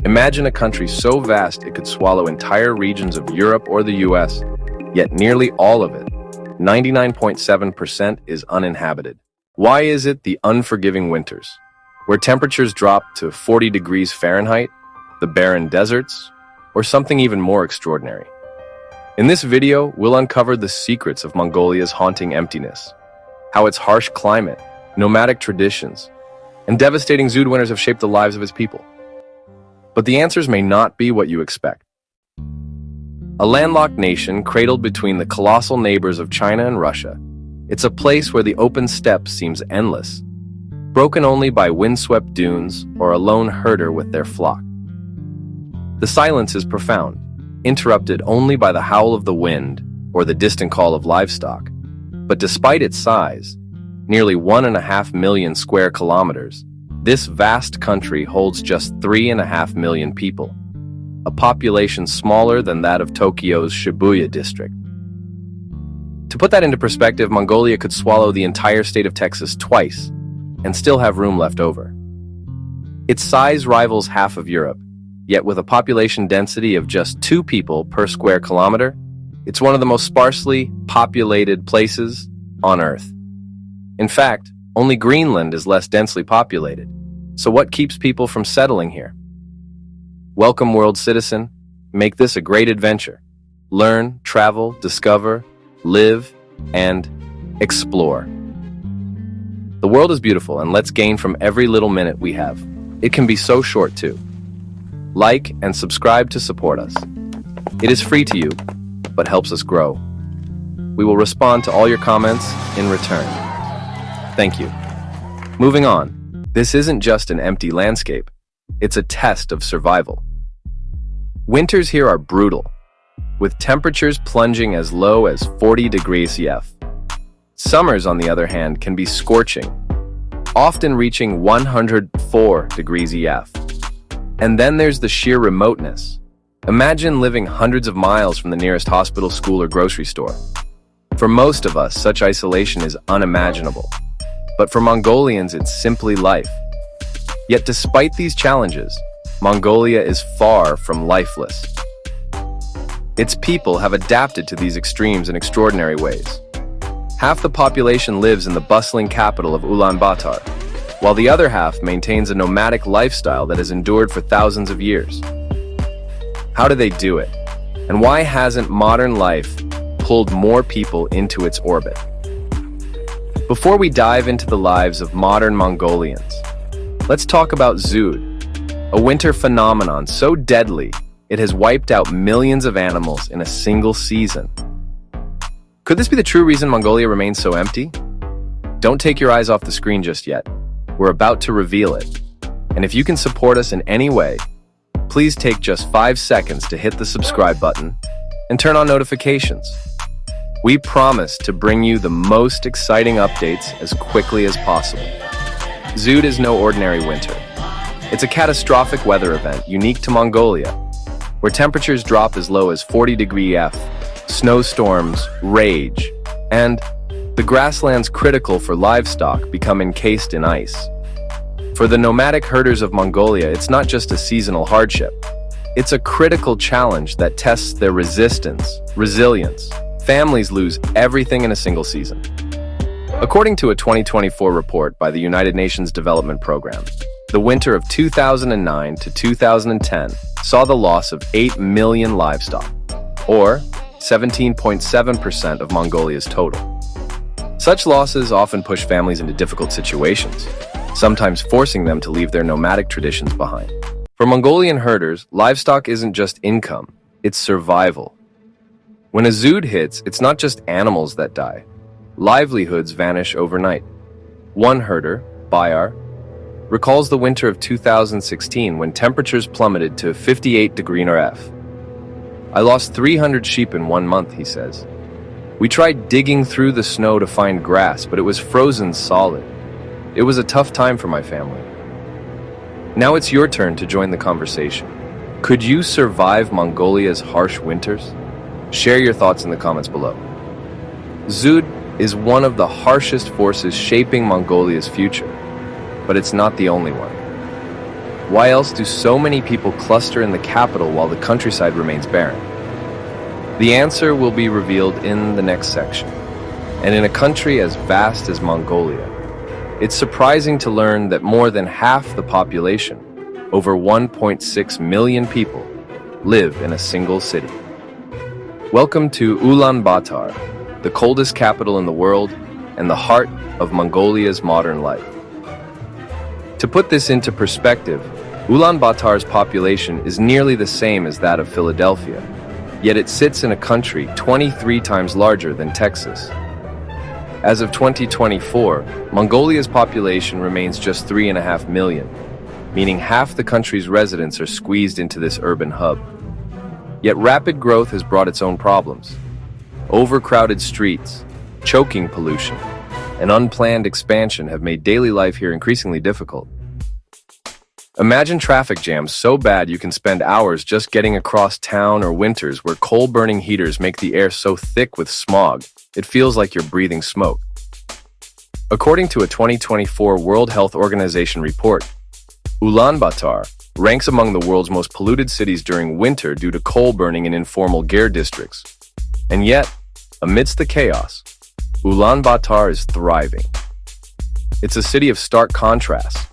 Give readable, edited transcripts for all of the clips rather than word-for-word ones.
Imagine a country so vast it could swallow entire regions of Europe or the US, yet nearly all of it, 99.7%, is uninhabited. Why is it the unforgiving winters, where temperatures drop to 40 degrees Fahrenheit, the barren deserts, or something even more extraordinary? In this video, we'll uncover the secrets of Mongolia's haunting emptiness, how its harsh climate, nomadic traditions, and devastating Zud winters have shaped the lives of its people. But the answers may not be what you expect. A landlocked nation cradled between the colossal neighbors of China and Russia, it's a place where the open steppe seems endless, broken only by windswept dunes or a lone herder with their flock. The silence is profound, interrupted only by the howl of the wind or the distant call of livestock. But despite its size, nearly 1.5 million square kilometers, this vast country holds just 3.5 million people, a population smaller than that of Tokyo's Shibuya district. To put that into perspective, Mongolia could swallow the entire state of Texas twice and still have room left over. Its size rivals half of Europe, yet with a population density of just 2 people per square kilometer, it's one of the most sparsely populated places on Earth. In fact, only Greenland is less densely populated. So what keeps people from settling here? Welcome, world citizen. Make this a great adventure. Learn, travel, discover, live, and explore. The world is beautiful, and let's gain from every little minute we have. It can be so short, too. Like and subscribe to support us. It is free to you, but helps us grow. We will respond to all your comments in return. Thank you. Moving on. This isn't just an empty landscape. It's a test of survival. Winters here are brutal, with temperatures plunging as low as 40 degrees Celsius. Summers, on the other hand, can be scorching, often reaching 104 degrees Celsius. And then there's the sheer remoteness. Imagine living hundreds of miles from the nearest hospital, school, or grocery store. For most of us, such isolation is unimaginable. But for Mongolians, it's simply life. Yet despite these challenges, Mongolia is far from lifeless. Its people have adapted to these extremes in extraordinary ways. Half the population lives in the bustling capital of Ulaanbaatar, while the other half maintains a nomadic lifestyle that has endured for thousands of years. How do they do it? And why hasn't modern life pulled more people into its orbit? Before we dive into the lives of modern Mongolians, let's talk about Zud, a winter phenomenon so deadly it has wiped out millions of animals in a single season. Could this be the true reason Mongolia remains so empty? Don't take your eyes off the screen just yet. We're about to reveal it. And if you can support us in any way, please take just 5 seconds to hit the subscribe button and turn on notifications. We promise to bring you the most exciting updates as quickly as possible. Zud is no ordinary winter. It's a catastrophic weather event unique to Mongolia, where temperatures drop as low as 40 degrees F, snowstorms rage, and the grasslands critical for livestock become encased in ice. For the nomadic herders of Mongolia, it's not just a seasonal hardship. It's a critical challenge that tests their resilience. Families lose everything in a single season. According to a 2024 report by the United Nations Development Program, the winter of 2009 to 2010 saw the loss of 8 million livestock, or 17.7% of Mongolia's total. Such losses often push families into difficult situations, sometimes forcing them to leave their nomadic traditions behind. For Mongolian herders, livestock isn't just income, it's survival. When a Zud hits, it's not just animals that die. Livelihoods vanish overnight. One herder, Bayar, recalls the winter of 2016 when temperatures plummeted to 58 degrees F. I lost 300 sheep in 1 month, he says. We tried digging through the snow to find grass, but it was frozen solid. It was a tough time for my family. Now it's your turn to join the conversation. Could you survive Mongolia's harsh winters? Share your thoughts in the comments below. Zud is one of the harshest forces shaping Mongolia's future, but it's not the only one. Why else do so many people cluster in the capital while the countryside remains barren? The answer will be revealed in the next section. And in a country as vast as Mongolia, it's surprising to learn that more than half the population, over 1.6 million people, live in a single city. Welcome to Ulaanbaatar, the coldest capital in the world and the heart of Mongolia's modern life. To put this into perspective, Ulaanbaatar's population is nearly the same as that of Philadelphia, yet it sits in a country 23 times larger than Texas. As of 2024, Mongolia's population remains just 3.5 million, meaning half the country's residents are squeezed into this urban hub. Yet rapid growth has brought its own problems. Overcrowded streets, choking pollution, and unplanned expansion have made daily life here increasingly difficult. Imagine traffic jams so bad you can spend hours just getting across town, or winters where coal-burning heaters make the air so thick with smog, it feels like you're breathing smoke. According to a 2024 World Health Organization report, Ulaanbaatar ranks among the world's most polluted cities during winter due to coal burning in informal gear districts. And yet, amidst the chaos, Ulaanbaatar is thriving. It's a city of stark contrasts,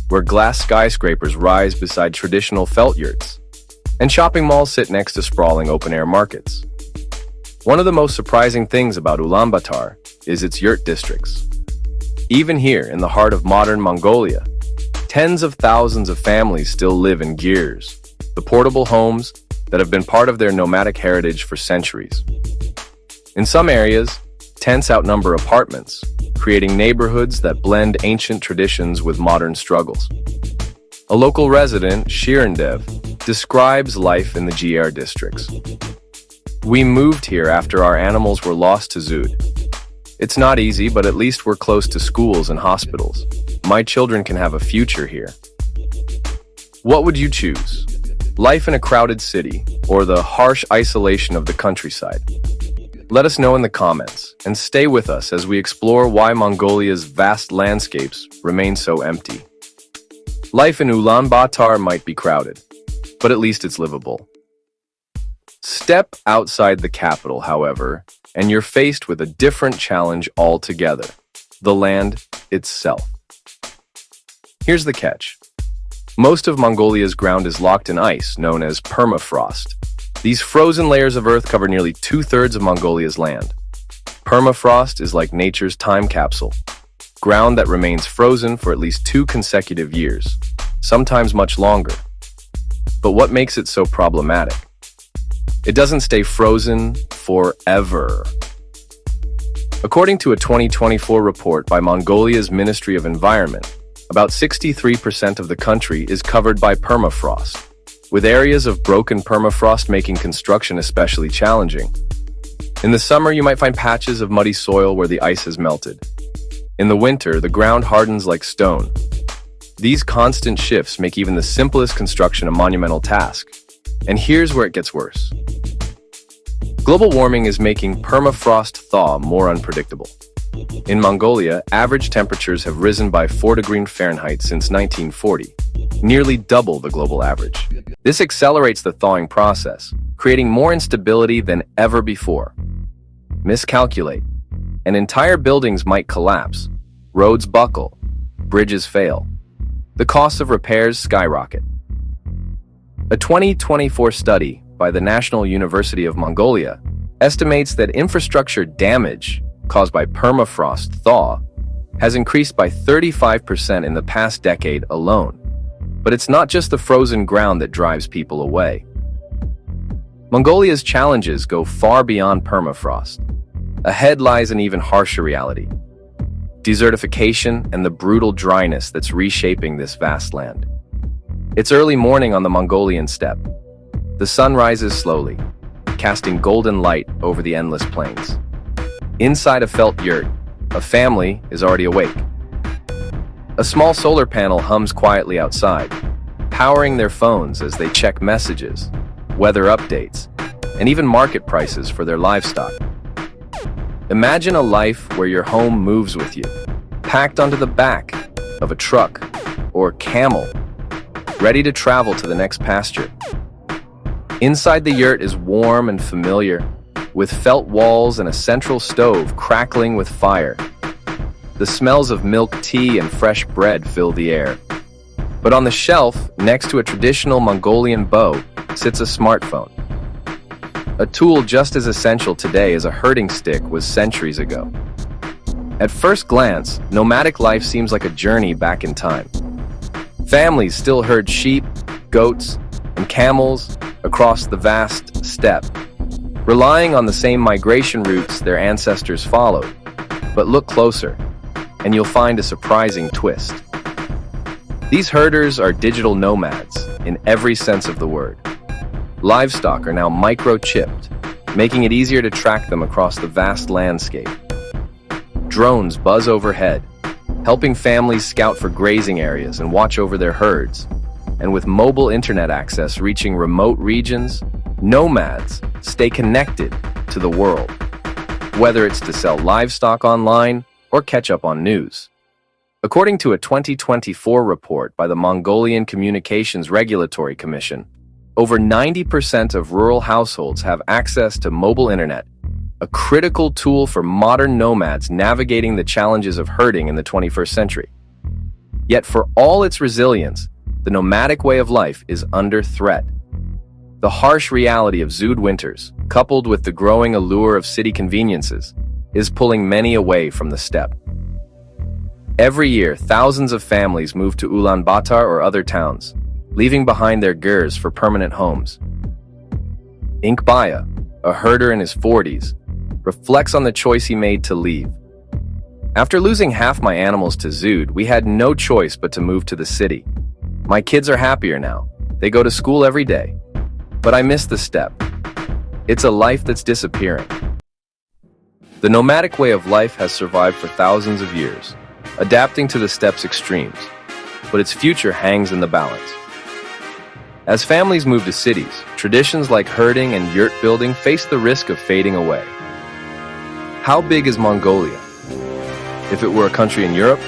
where glass skyscrapers rise beside traditional felt yurts, and shopping malls sit next to sprawling open-air markets. One of the most surprising things about Ulaanbaatar is its yurt districts. Even here, in the heart of modern Mongolia, tens of thousands of families still live in gyrs, the portable homes that have been part of their nomadic heritage for centuries. In some areas, tents outnumber apartments, creating neighborhoods that blend ancient traditions with modern struggles. A local resident, Shirindev, describes life in the GR districts. "We moved here after our animals were lost to Zud. It's not easy, but at least we're close to schools and hospitals. My children can have a future here." What would you choose? Life in a crowded city, or the harsh isolation of the countryside? Let us know in the comments, and stay with us as we explore why Mongolia's vast landscapes remain so empty. Life in Ulaanbaatar might be crowded, but at least it's livable. Step outside the capital, however, and you're faced with a different challenge altogether: the land itself. Here's the catch. Most of Mongolia's ground is locked in ice, known as permafrost. These frozen layers of earth cover nearly 2/3 of Mongolia's land. Permafrost is like nature's time capsule, ground that remains frozen for at least 2 consecutive years, sometimes much longer. But what makes it so problematic? It doesn't stay frozen forever. According to a 2024 report by Mongolia's Ministry of Environment, about 63% of the country is covered by permafrost, with areas of broken permafrost making construction especially challenging. In the summer, you might find patches of muddy soil where the ice has melted. In the winter, the ground hardens like stone. These constant shifts make even the simplest construction a monumental task. And here's where it gets worse. Global warming is making permafrost thaw more unpredictable. In Mongolia, average temperatures have risen by 4 degrees Fahrenheit since 1940, nearly double the global average. This accelerates the thawing process, creating more instability than ever before. Miscalculate, and entire buildings might collapse, roads buckle, bridges fail. The costs of repairs skyrocket. A 2024 study by the National University of Mongolia estimates that infrastructure damage caused by permafrost thaw has increased by 35% in the past decade alone. But it's not just the frozen ground that drives people away. Mongolia's challenges go far beyond permafrost. Ahead lies an even harsher reality: desertification and the brutal dryness that's reshaping this vast land. It's early morning on the Mongolian steppe. The sun rises slowly, casting golden light over the endless plains. Inside a felt yurt, a family is already awake. A small solar panel hums quietly outside, powering their phones as they check messages, weather updates, and even market prices for their livestock. Imagine a life where your home moves with you, packed onto the back of a truck or camel. ready to travel to the next pasture. Inside the yurt is warm and familiar, with felt walls and a central stove crackling with fire. The smells of milk tea and fresh bread fill the air. But on the shelf, next to a traditional Mongolian bow, sits a smartphone. A tool just as essential today as a herding stick was centuries ago. At first glance, nomadic life seems like a journey back in time. Families still herd sheep, goats, and camels across the vast steppe, relying on the same migration routes their ancestors followed. But look closer, and you'll find a surprising twist. These herders are digital nomads in every sense of the word. Livestock are now microchipped, making it easier to track them across the vast landscape. Drones buzz overhead, helping families scout for grazing areas and watch over their herds. And with mobile internet access reaching remote regions, nomads stay connected to the world, whether it's to sell livestock online or catch up on news. According to a 2024 report by the Mongolian Communications Regulatory Commission, over 90% of rural households have access to mobile internet, a critical tool for modern nomads navigating the challenges of herding in the 21st century. Yet for all its resilience, the nomadic way of life is under threat. The harsh reality of Zud winters, coupled with the growing allure of city conveniences, is pulling many away from the steppe. Every year, thousands of families move to Ulaanbaatar or other towns, leaving behind their gers for permanent homes. Inkbaya, a herder in his 40s, reflects on the choice he made to leave. After losing half my animals to Zud, we had no choice but to move to the city. My kids are happier now. They go to school every day. But I miss the steppe. It's a life that's disappearing. The nomadic way of life has survived for thousands of years, adapting to the steppe's extremes, but its future hangs in the balance. As families move to cities, traditions like herding and yurt building face the risk of fading away. How big is Mongolia? If it were a country in Europe,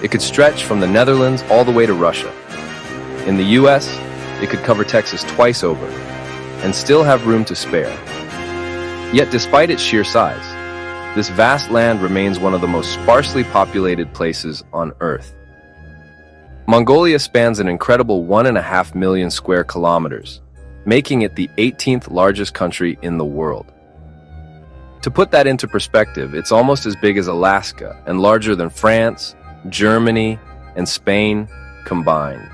it could stretch from the Netherlands all the way to Russia. In the US, it could cover Texas twice over, and still have room to spare. Yet despite its sheer size, this vast land remains one of the most sparsely populated places on Earth. Mongolia spans an incredible 1.5 million square kilometers, making it the 18th largest country in the world. To put that into perspective, it's almost as big as Alaska and larger than France, Germany, and Spain combined.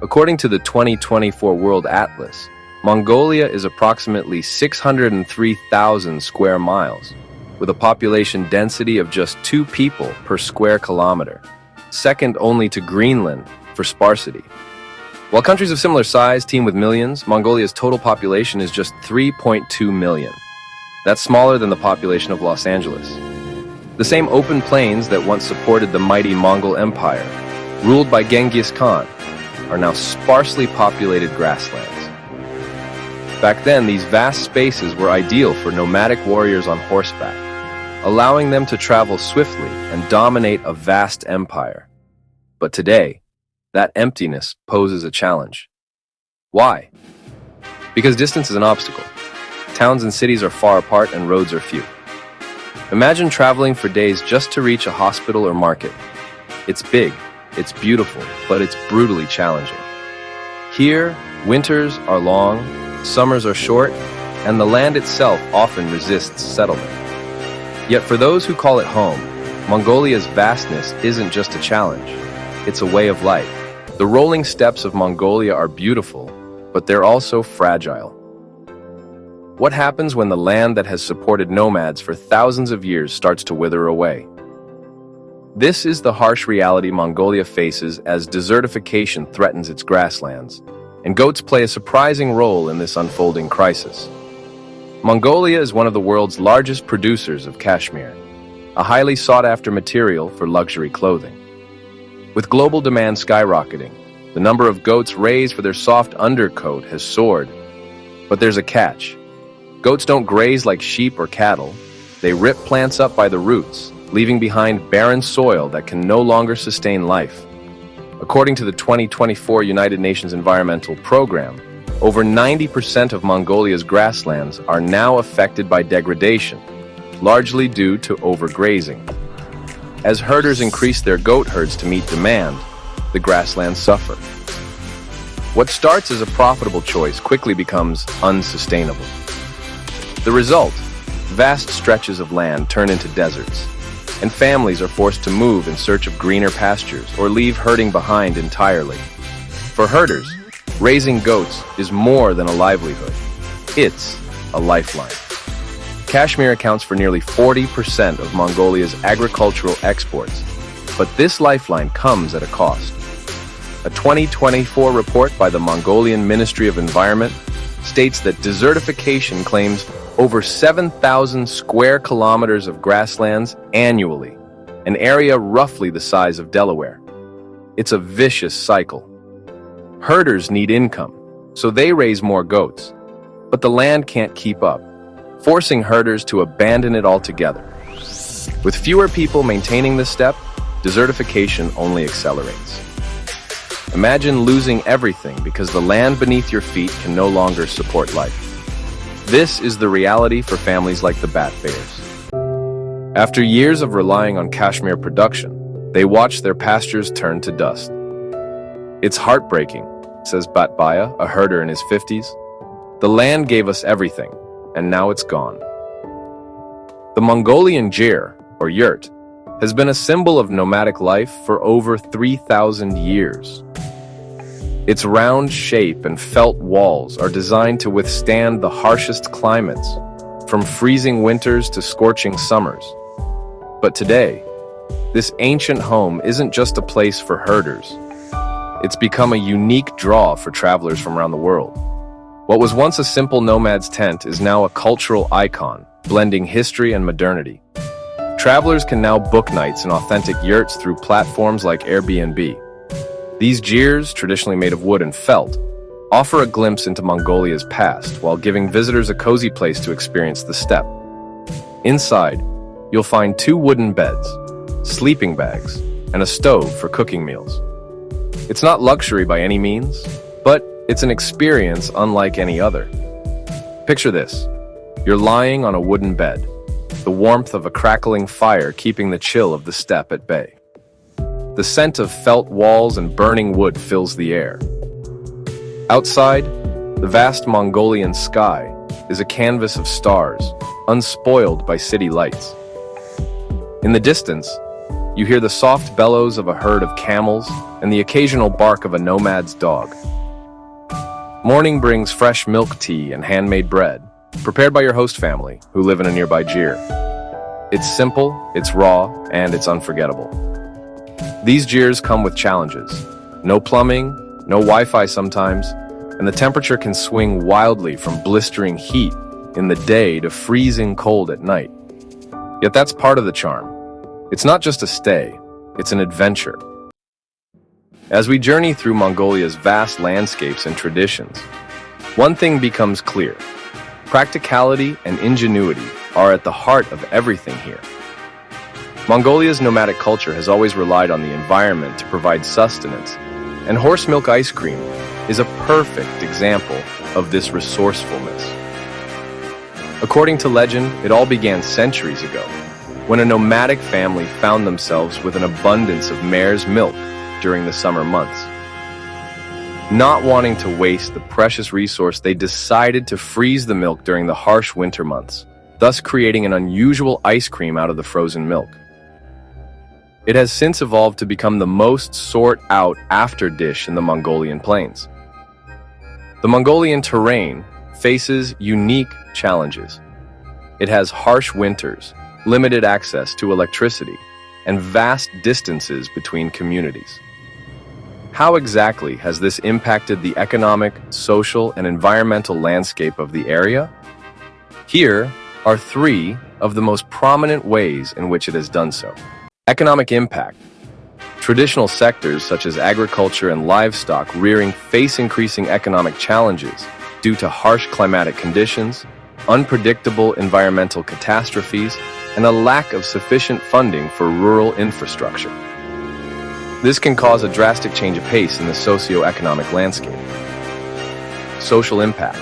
According to the 2024 World Atlas, Mongolia is approximately 603,000 square miles, with a population density of just 2 people per square kilometer, second only to Greenland for sparsity. While countries of similar size teem with millions, Mongolia's total population is just 3.2 million. That's smaller than the population of Los Angeles. The same open plains that once supported the mighty Mongol Empire, ruled by Genghis Khan, are now sparsely populated grasslands. Back then, these vast spaces were ideal for nomadic warriors on horseback, allowing them to travel swiftly and dominate a vast empire. But today, that emptiness poses a challenge. Why? Because distance is an obstacle. Towns and cities are far apart and roads are few. Imagine traveling for days just to reach a hospital or market. It's big, it's beautiful, but it's brutally challenging. Here, winters are long, summers are short, and the land itself often resists settlement. Yet for those who call it home, Mongolia's vastness isn't just a challenge, it's a way of life. The rolling steppes of Mongolia are beautiful, but they're also fragile. What happens when the land that has supported nomads for thousands of years starts to wither away? This is the harsh reality Mongolia faces as desertification threatens its grasslands, and goats play a surprising role in this unfolding crisis. Mongolia is one of the world's largest producers of cashmere, a highly sought-after material for luxury clothing. With global demand skyrocketing, the number of goats raised for their soft undercoat has soared. But there's a catch. Goats don't graze like sheep or cattle. They rip plants up by the roots, leaving behind barren soil that can no longer sustain life. According to the 2024 United Nations Environmental Program, over 90% of Mongolia's grasslands are now affected by degradation, largely due to overgrazing. As herders increase their goat herds to meet demand, the grasslands suffer. What starts as a profitable choice quickly becomes unsustainable. The result, vast stretches of land turn into deserts, and families are forced to move in search of greener pastures or leave herding behind entirely. For herders, raising goats is more than a livelihood. It's a lifeline. Kashmir accounts for nearly 40% of Mongolia's agricultural exports, but this lifeline comes at a cost. A 2024 report by the Mongolian Ministry of Environment states that desertification claims over 7,000 square kilometers of grasslands annually, an area roughly the size of Delaware. It's a vicious cycle. Herders need income, so they raise more goats, but the land can't keep up, forcing herders to abandon it altogether. With fewer people maintaining this step, desertification only accelerates. Imagine losing everything because the land beneath your feet can no longer support life. This is the reality for families like the Bat Bears. After years of relying on Kashmir production, they watch their pastures turn to dust. It's heartbreaking, says Batbaya, a herder in his 50s. The land gave us everything, and now it's gone. The Mongolian gyr, or yurt, has been a symbol of nomadic life for over 3,000 years. Its round shape and felt walls are designed to withstand the harshest climates, from freezing winters to scorching summers. But today, this ancient home isn't just a place for herders. It's become a unique draw for travelers from around the world. What was once a simple nomad's tent is now a cultural icon, blending history and modernity. Travelers can now book nights in authentic yurts through platforms like Airbnb. These gyrs, traditionally made of wood and felt, offer a glimpse into Mongolia's past while giving visitors a cozy place to experience the steppe. Inside, you'll find 2 wooden beds, sleeping bags, and a stove for cooking meals. It's not luxury by any means, but it's an experience unlike any other. Picture this. You're lying on a wooden bed, the warmth of a crackling fire keeping the chill of the steppe at bay. The scent of felt walls and burning wood fills the air. Outside, the vast Mongolian sky is a canvas of stars, unspoiled by city lights. In the distance, you hear the soft bellows of a herd of camels and the occasional bark of a nomad's dog. Morning brings fresh milk tea and handmade bread, prepared by your host family, who live in a nearby gyr. It's simple, it's raw, and it's unforgettable. These gyrs come with challenges. No plumbing, no Wi-Fi sometimes, and the temperature can swing wildly from blistering heat in the day to freezing cold at night. Yet that's part of the charm. It's not just a stay, it's an adventure. As we journey through Mongolia's vast landscapes and traditions, one thing becomes clear. Practicality and ingenuity are at the heart of everything here. Mongolia's nomadic culture has always relied on the environment to provide sustenance, and horse milk ice cream is a perfect example of this resourcefulness. According to legend, it all began centuries ago, when a nomadic family found themselves with an abundance of mare's milk during the summer months. Not wanting to waste the precious resource, they decided to freeze the milk during the harsh winter months, thus creating an unusual ice cream out of the frozen milk. It has since evolved to become the most sought-out after dish in the Mongolian plains. The Mongolian terrain faces unique challenges. It has harsh winters, limited access to electricity, and vast distances between communities. How exactly has this impacted the economic, social, and environmental landscape of the area? Here are 3 of the most prominent ways in which it has done so. Economic impact. Traditional sectors such as agriculture and livestock rearing face increasing economic challenges due to harsh climatic conditions, unpredictable environmental catastrophes, and a lack of sufficient funding for rural infrastructure. This can cause a drastic change of pace in the socio-economic landscape. Social impact.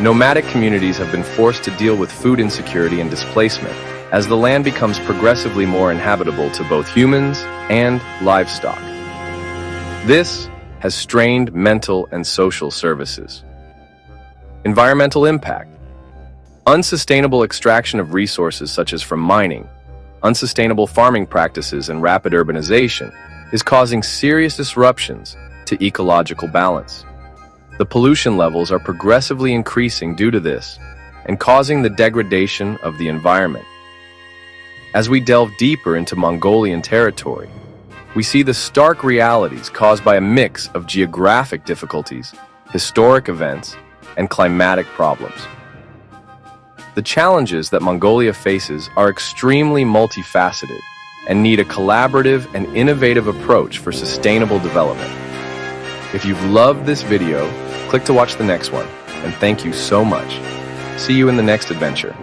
Nomadic communities have been forced to deal with food insecurity and displacement as the land becomes progressively more inhabitable to both humans and livestock. This has strained mental and social services. Environmental impact. Unsustainable extraction of resources such as from mining, unsustainable farming practices, and rapid urbanization is causing serious disruptions to ecological balance. The pollution levels are progressively increasing due to this and causing the degradation of the environment. As we delve deeper into Mongolian territory, we see the stark realities caused by a mix of geographic difficulties, historic events, and climatic problems. The challenges that Mongolia faces are extremely multifaceted and need a collaborative and innovative approach for sustainable development. If you've loved this video, click to watch the next one, and thank you so much. See you in the next adventure.